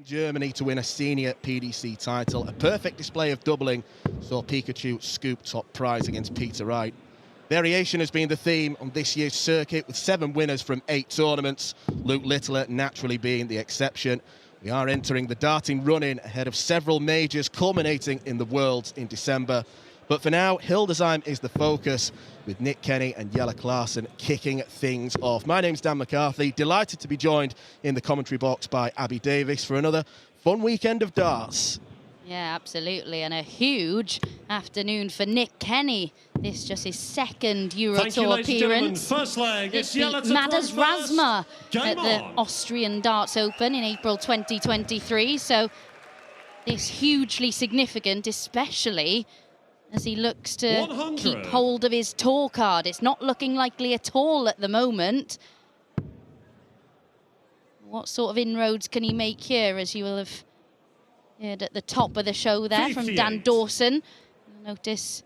Germany to win a senior PDC title. A perfect display of doubling saw Pikachu scoop top prize against Peter Wright. Variation has been the theme on this year's circuit, with 7 winners from 8 tournaments, Luke Littler naturally being the exception. We are entering the darting run-in ahead of several majors culminating in the Worlds in December. But for now, Hildesheim is the focus, with Nick Kenny and Jelle Klaasen kicking things off. My name's Dan McCarthy, delighted to be joined in the commentary box by Abby Davis for another fun weekend of darts. Yeah, absolutely, and a huge afternoon for Nick Kenny. This just his second Euro Tour appearance. First leg, it's Jelle Madas Razma at the on. Austrian Darts Open in April 2023. So this hugely significant, especially as he looks to 100. keep hold of his tour card. It's not looking likely at all at the moment. What sort of inroads can he make here, as you will have heard at the top of the show there 58. from Dan Dawson? You'll notice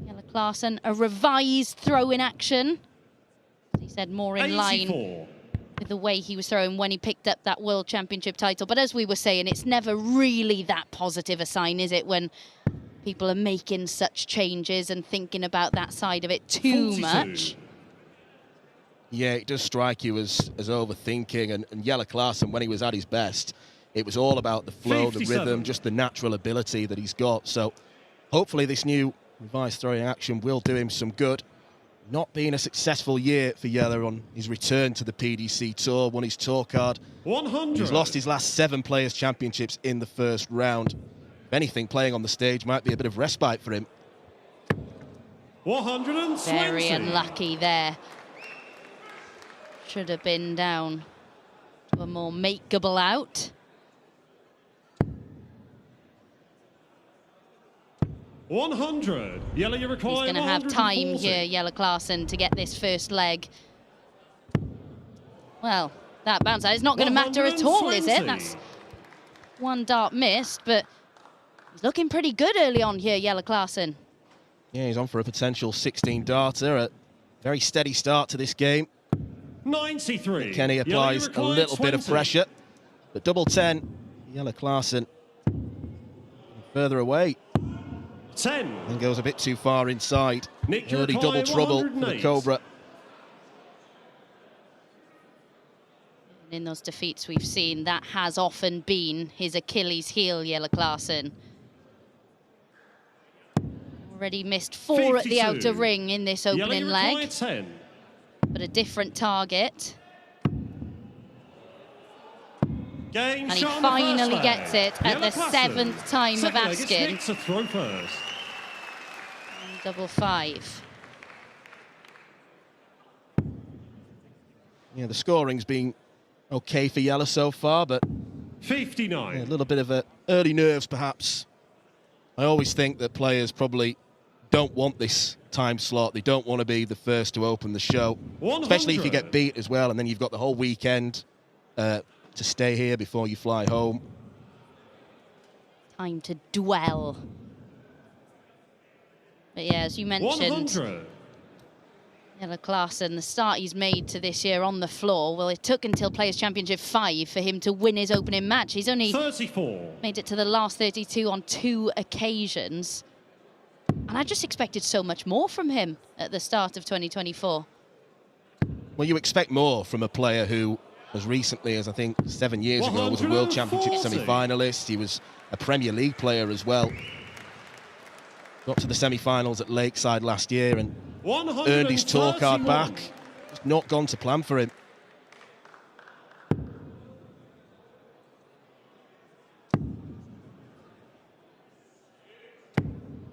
Jelle Klaasen, a revised throw in action. As he said, more in 84. line with the way he was throwing when he picked up that World Championship title. But as we were saying, it's never really that positive a sign, is it, when people are making such changes and thinking about that side of it too 42. much? Yeah, it does strike you as overthinking, and Jelle Klaasen, when he was at his best, it was all about the flow, 57. the rhythm, just the natural ability that he's got. So hopefully this new revised throwing action will do him some good. Not being a successful year for Jelle on his return to the PDC Tour, won his tour card. 100. He's lost his last 7 Players' Championships in the first round. If anything, playing on the stage might be a bit of respite for him. 120. Very unlucky there. Should have been down to a more makeable out. 100. Jelle, you require He's going to have time 140. here, Jelle Klaasen, to get this first leg. Well, that bounce out is not going to matter at all, is it? 120. That's one dart missed, but he's looking pretty good early on here, Jelle Klaasen. Yeah, he's on for a potential 16-darter. A very steady start to this game. 93. Kenny applies Jelle, a you require little bit of 20. pressure. But double 10, Jelle Klaasen further away. 10. And goes a bit too far inside. Nick, you Early require double trouble for the 108. Cobra. In those defeats we've seen, that has often been his Achilles heel, Jelle Klaasen. Already missed 4 at the 52. outer ring in this Jelle, opening you require leg, 10. but a different target. Game And he shot on the first finally leg. gets it at Jelle the Klaasen. 7th time of Second leg, it's asking. Nick to throw first. Double 5. Yeah, the scoring's been okay for Jelle so far, but 59. a little bit of early nerves, perhaps. I always think that players probably don't want this time slot. They don't want to be the first to open the show, 100. especially if you get beat as well, and then you've got the whole weekend to stay here before you fly home. Time to dwell. But yeah, as you mentioned, 100. Jelle Klaasen, the start he's made to this year on the floor, well, it took until Players' Championship 5 for him to win his opening match. He's only 34. made it to the last 32 on 2 occasions. And I just expected so much more from him at the start of 2024. Well, you expect more from a player who, as recently as I think 7 years ago, was a World Championship 140. semi-finalist. He was a Premier League player as well. Got to the semi-finals at Lakeside last year and earned his tour card 131. back. It's not gone to plan for him.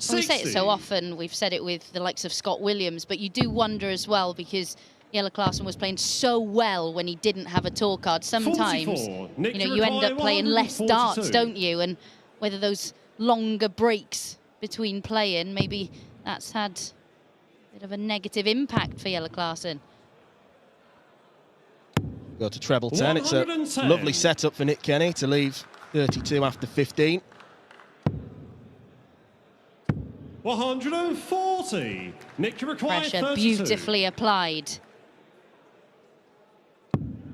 And we say it so often, we've said it with the likes of Scott Williams, but you do wonder as well, because Jelle Klaasen was playing so well when he didn't have a tour card. Sometimes, 44. Nick, you know, you you end require up playing less 142. darts, don't you? And whether those longer breaks between playing, maybe that's had a bit of a negative impact for Jelle Klaasen. Go to treble 10. It's a 110. lovely setup for Nick Kenny to leave 32 after 15. 140. Nick, you require Pressure 32. beautifully applied.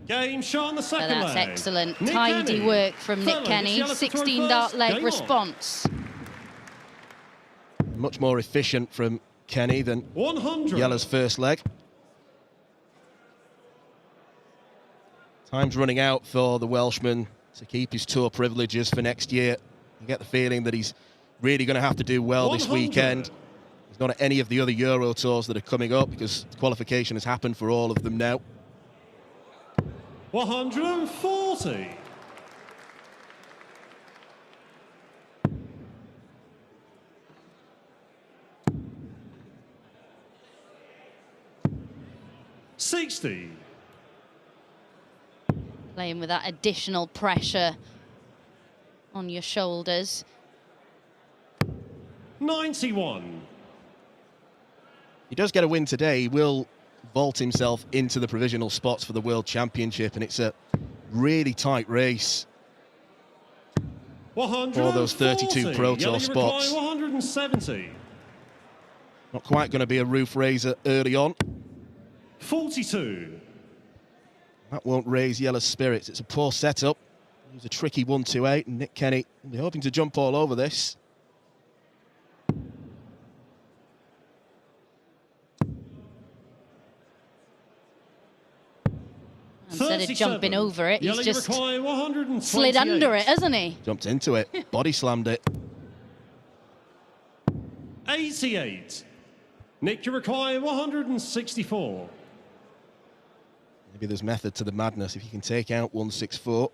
Game shot on the So second that's leg. excellent. Nick Tidy Kenny. work from Nick Third leg, Kenny. it's Jelle to throw 16 dart first. leg Game on. response. Much more efficient from Kenny than 100. Jelle's first leg. Time's running out for the Welshman to keep his tour privileges for next year. You get the feeling that he's really going to have to do well this 100. weekend. He's not at any of the other Euro tours that are coming up because qualification has happened for all of them now. 140. $60. Playing with that additional pressure on your shoulders. 91. He does get a win today. He will vault himself into the provisional spots for the World Championship, and it's a really tight race. All those 32 Pro Tour spots. 170. Not quite going to be a roof raiser early on. 42. That won't raise Jelle's spirits. It's a poor setup. It was a tricky 1-2-8, and Nick Kenny will be hoping to jump all over this. Instead of jumping over it, he's Jelle, just you require 128. slid under it, hasn't he? Jumped into it, body slammed it. 88. Nick, you require 164. Maybe there's method to the madness if you can take out 164.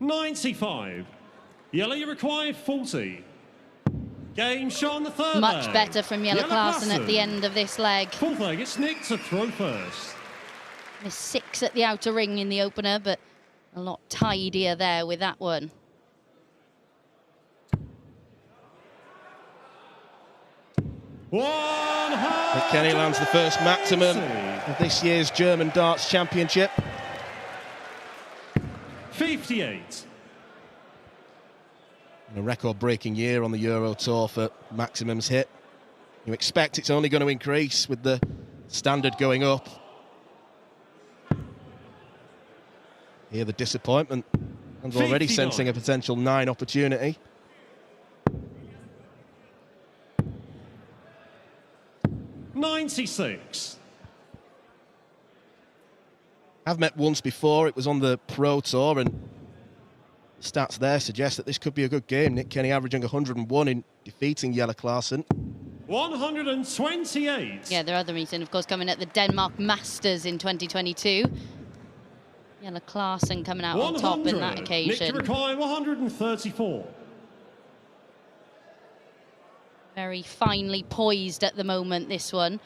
$95. Jelle, you require 40. Game shot on the third Much leg. better from Jelle Klaasen at the end of this leg. Fourth leg, it's Nick to throw first. Missed 6 at the outer ring in the opener, but a lot tidier there with that one. Nick Kenny lands the first maximum of this year's German Darts Championship. 58. And a record-breaking year on the Euro Tour for maximums hit. You expect it's only going to increase with the standard going up. Here the disappointment. And already 59. sensing a potential 9 opportunity. $96. I've met once before. It was on the Pro Tour, and stats there suggest that this could be a good game. Nick Kenny averaging 101 in defeating Jelle Klaasen. 128. Yeah, their other meeting, of course, coming at the Denmark Masters in 2022. Jelle Klaasen coming out on top in that occasion. Nick, you require 134. Very finely poised at the moment, this one.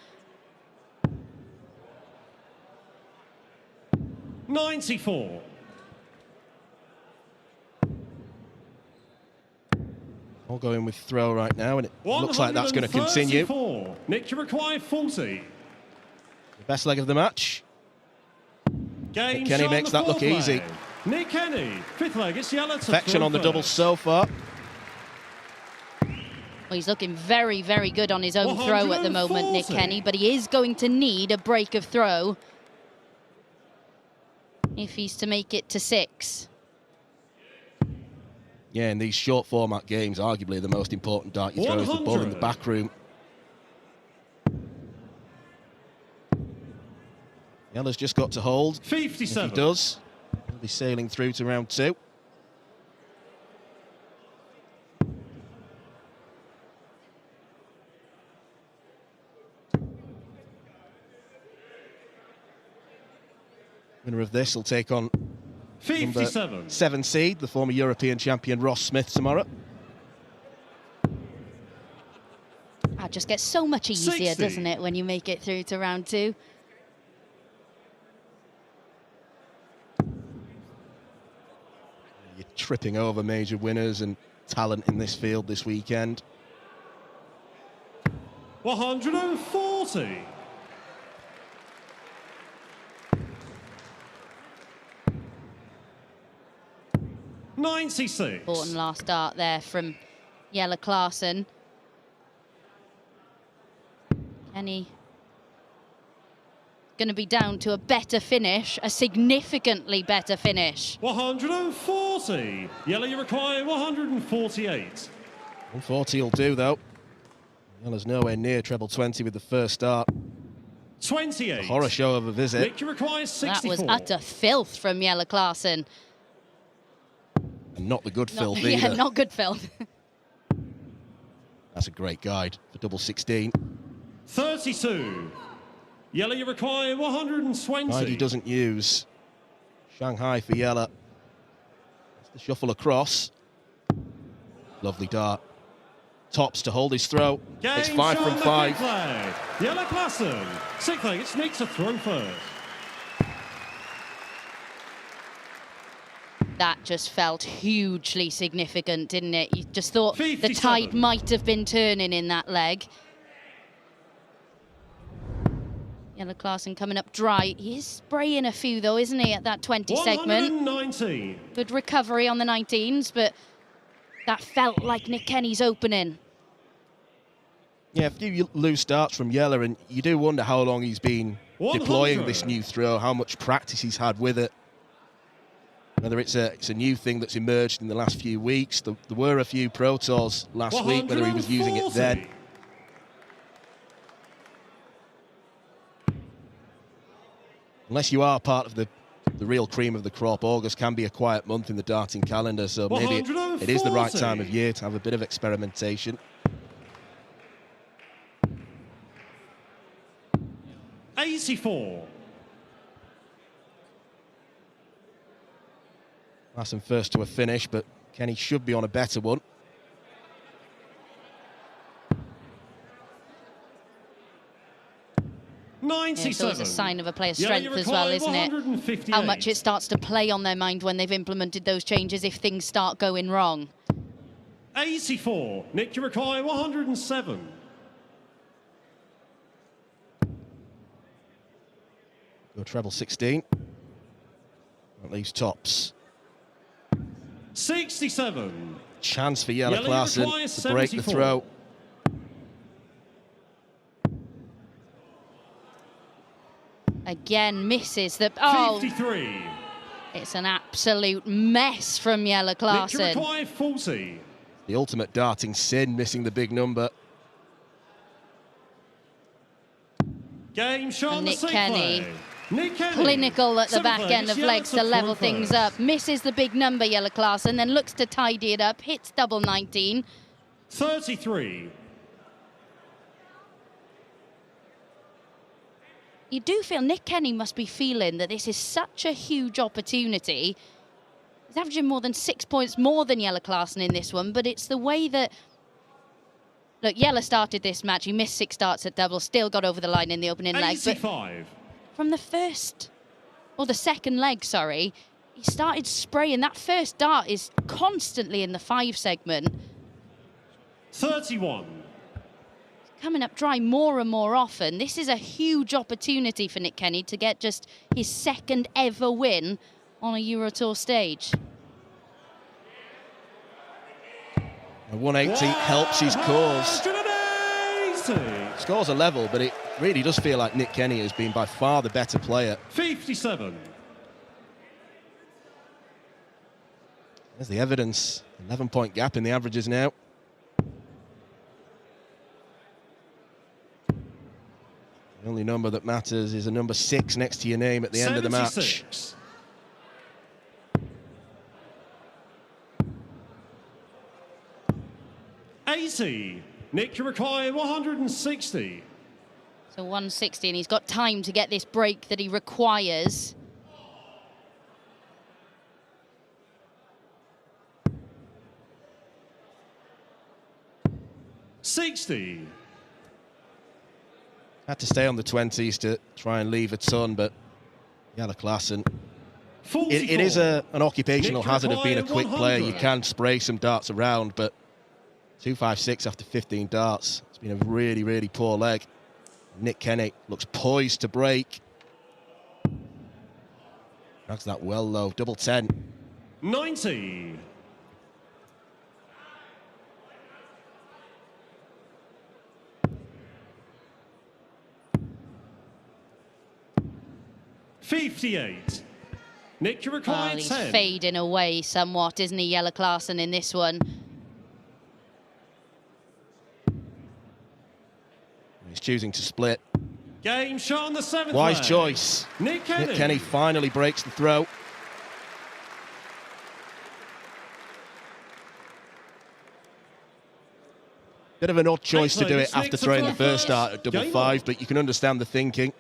94. All going with throw right now, and it looks like that's going to continue. Nick, you require 40. The best leg of the match. Game Nick Kenny shot makes on that the look fourth easy. leg. Nick Kenny, fifth leg, it's Jelle to Perfection throw on the double first. so far. Well, he's looking very, very good on his own throw at the moment, Nick 140. Kenny, but he is going to need a break of throw if he's to make it to 6. Yeah, in these short format games, arguably the most important dart you throw is the ball in the 100. back room. Jelle's just got to hold. 57. If he does, he'll be sailing through to round 2. Winner of this will take on number 57. 7 seed, the former European champion Ross Smith tomorrow. It just gets so much easier, 60. doesn't it, when you make it through to round 2? You're tripping over major winners and talent in this field this weekend. 140. $96. Important last start there from Jelle Klaasen. Kenny going to be down to a better finish, a significantly better finish. 140. Jelle, you require 148. 140 will do, though. Jelle's nowhere near treble 20 with the first start. 28. A horror show of a visit. Nick, you require 64. That was utter filth from Jelle Klaasen. And not the good filth Yeah, either. not good filth. That's a great guide for double 16. 32. Jelle, you require 120. Guide he doesn't use. Shanghai for Jelle. That's the shuffle across. Lovely dart. Tops to hold his throw. Game It's 5 from 5. Jelle Klaasen. Sixth leg, it's Nick to throw first. That just felt hugely significant, didn't it? You just thought the 57. tide might have been turning in that leg. Jelle Klaasen coming up dry. He is spraying a few, though, isn't he, at that 20 segment? 119. Good recovery on the 19s, but that felt like Nick Kenny's opening. Yeah, a few loose starts from Jelle, and you do wonder how long he's been 100. deploying this new throw, how much practice he's had with it. Whether it's a new thing that's emerged in the last few weeks. There were a few Pro Tours last week, whether he was using it then. Unless you are part of the real cream of the crop, August can be a quiet month in the darting calendar, so maybe it is the right time of year to have a bit of experimentation. 84. Klaasen first to a finish, but Kenny should be on a better one. It's always a sign of a player's strength as well, isn't it? How much it starts to play on their mind when they've implemented those changes if things start going wrong. 84. Nick, you require 107. Go treble 16. That leaves tops. 67. Chance for Jelle Jelle Klaasen requires to break the 74. throw. Again, misses the... Oh, 53. it's an absolute mess from Jelle Nick, you Klaasen. require 40. The ultimate darting sin, missing the big number. Game shot And on the Nick sixth Kenny. leg. Nick Kenny. Clinical at the Seventh back leg, end it's of Jelle legs to to throw level things first. up. Misses the big number, Jelle Klaasen, then looks to tidy it up, hits double 19. 33. You do feel Nick Kenny must be feeling that this is such a huge opportunity. He's averaging more than 6 points more than Jelle Klaasen in this one, but it's the way that... Look, Jelle started this match. He missed 6 starts at double, still got over the line in the opening leg. But 85. from the first, or the second leg, sorry, he started spraying. That first dart is constantly in the 5 segment. 31. Coming up dry more and more often. This is a huge opportunity for Nick Kenny to get just his second ever win on a Euro Tour stage. A 180 helps his cause. 180. Scores a level, but it really does feel like Nick Kenny has been by far the better player. 57. There's the evidence. 11-point gap in the averages now. The only number that matters is a number 6 next to your name at the end of the match. 76. Nick, you require 160. So 160, and he's got time to get this break that he requires. $60. Had to stay on the 20s to try and leave a ton, but Jelle Klaasen. It is an occupational Nick, hazard of being a require quick player. You 100. can spray some darts around, but 256 after 15 darts. It's been a really, really poor leg. Nick Kenny looks poised to break. Drags that well low. Double 10. 90. 58. Nick, you require Well, he's 10. fading away somewhat, isn't he, Jelle Klaasen, in this one? He's choosing to split. Game shot on the 7th. Wise leg. choice. Nick Kenny. Nick Kenny finally breaks the throw. Bit of an odd choice to do it after throwing the first start at double five, but you can understand the thinking.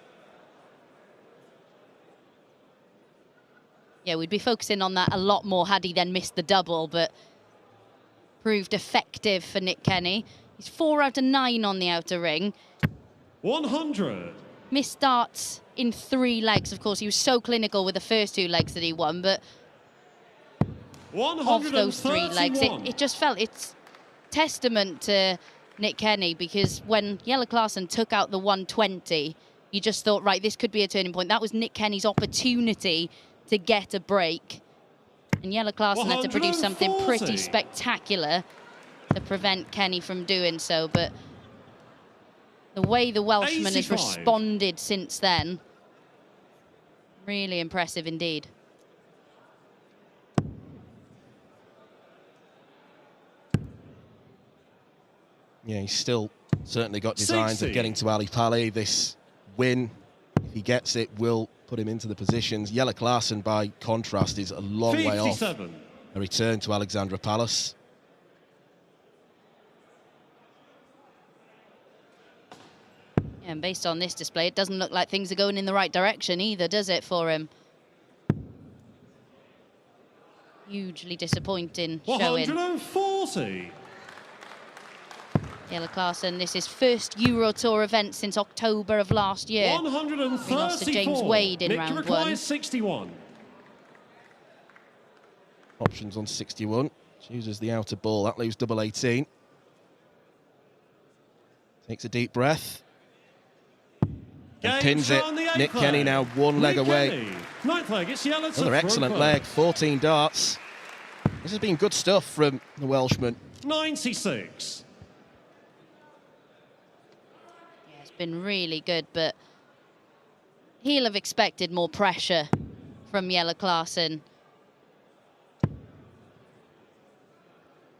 Yeah, we'd be focusing on that a lot more had he then missed the double, but proved effective for Nick Kenny. He's 4 out of 9 on the outer ring. 100. Missed starts in 3 legs. Of course, he was so clinical with the first 2 legs that he won, but of those 3 legs, it just felt it's testament to Nick Kenny, because when Jelle Klaasen took out the 120, you just thought, right, this could be a turning point. That was Nick Kenny's opportunity to get a break. And Jelle Klaasen had to produce something pretty spectacular to prevent Kenny from doing so. But the way the Welshman has responded since then, really impressive indeed. Yeah, he's still certainly got designs of getting to Ali Pali. This win, if he gets it, will put him into the positions. Jelle Klaasen, by contrast, is a long way off a return to Alexandra Palace. Yeah, and based on this display, it doesn't look like things are going in the right direction either, does it, for him? Hugely disappointing showing. 140. Jelle Klaasen, this is first Euro Tour event since October of last year. 134. He lost to James Wade in round 1. 61. Options on 61. Chooses the outer ball. That leaves double 18. Takes a deep breath. And pins it. Nick Kenny now 1 leg away. 9th leg, it's Jelle. Another excellent leg. 14 darts. This has been good stuff from the Welshman. 96. Been really good, but he'll have expected more pressure from Jelle Klaasen.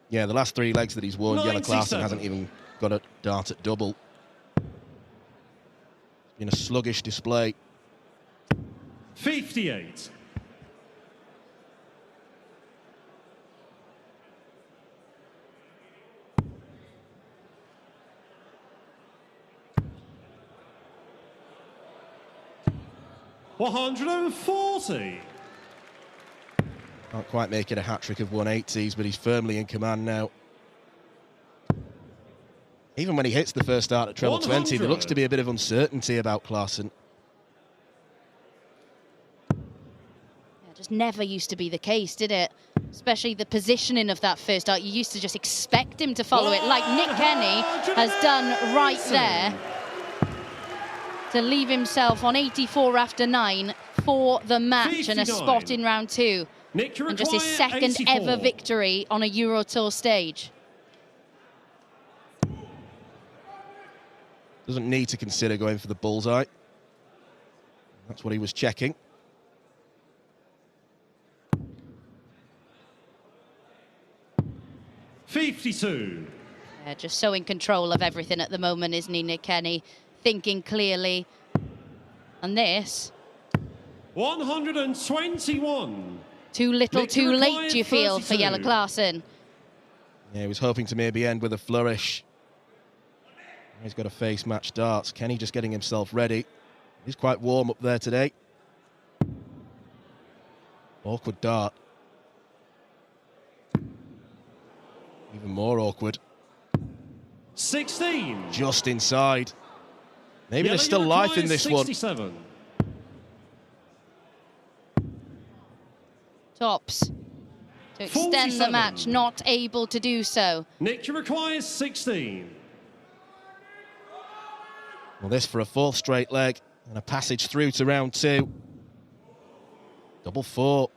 Yeah, the last 3 legs that he's won, Jelle 97. Klaasen hasn't even got a dart at double. It's been a sluggish display. 58. $140. Can't quite make it a hat-trick of 180s, but he's firmly in command now. Even when he hits the first start at treble 20, there looks to be a bit of uncertainty about Klaasen. Yeah, just never used to be the case, did it? Especially the positioning of that first start. You used to just expect him to follow it, like Nick Kenny has done right there, to leave himself on 84 after 9 for the match 59. and a spot in round 2. Nick, and just his second 84. ever victory on a Euro Tour stage. Doesn't need to consider going for the bullseye. That's what he was checking. $52. Yeah, just so in control of everything at the moment, isn't he, Nick Kenny? Thinking clearly. And this... 121. Too little, Nick, too late, do you feel, 32. for Jelle Klaasen? Yeah, he was hoping to maybe end with a flourish. He's got to face match darts. Kenny just getting himself ready. He's quite warm up there today. Awkward dart. Even more awkward. 16. Just inside. Maybe there's still Jelle life in this 67. one. Tops. To extend 47. the match, not able to do so. Nick requires 16. Well, this for a 4th straight leg and a passage through to round 2. Double 4.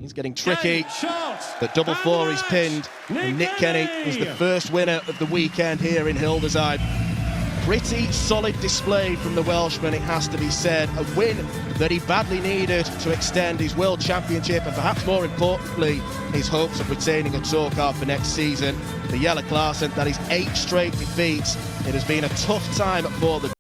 He's getting tricky, but double 4 is pinned. And Nick Kenny is the first winner of the weekend here in Hildesheim. Pretty solid display from the Welshman, it has to be said. A win that he badly needed to extend his World Championship and perhaps more importantly, his hopes of retaining a tour card for next season. For Jelle Klaasen, that is 8 straight defeats. It has been a tough time for the